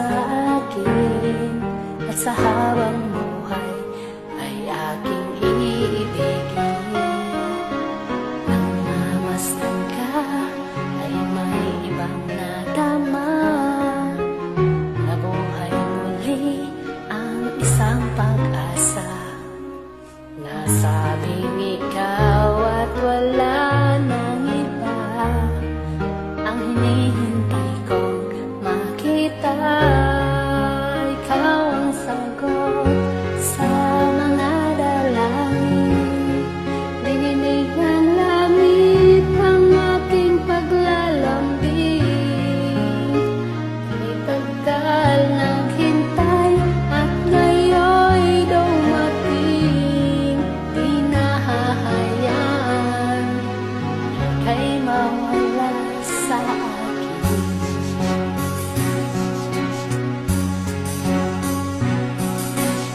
akin, at sa habang buhay ay aking iibigin. Nang mamasdan ka ay may ibang nadama, nabuhay muli ang isang pag-asa. Nasabing ikaw at wala nang iba ang hinihintay kong makita. Ikaw ang sagot sa mga dalangin, dininig ng langit ang aking paglalambing. Itagal naghintay at ngayon'y dumating. Di nahahayaan ika'y mawala sa akin.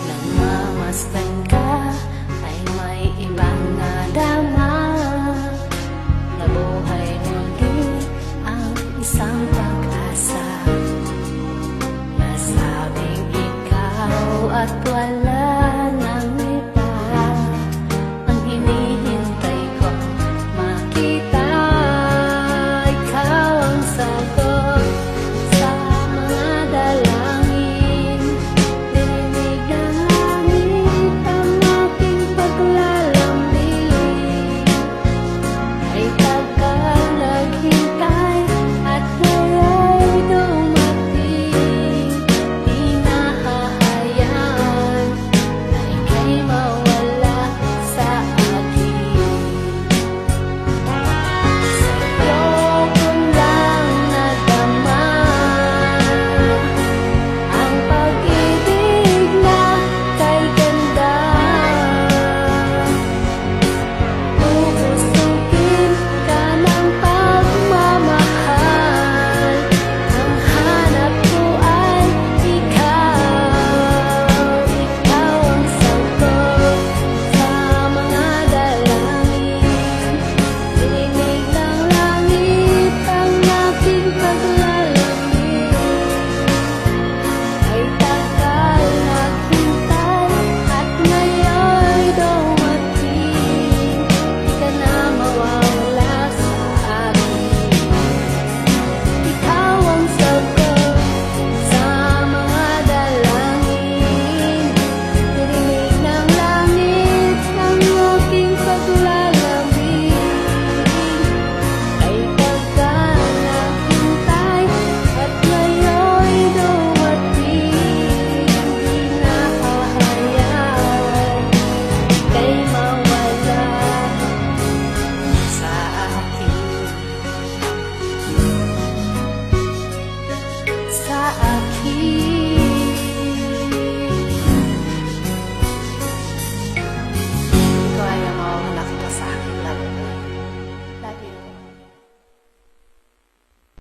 Nang mamasdan ka ay may ibang nadama, nabuhay muli ang isang pag-asa. Nasabing ikaw at wala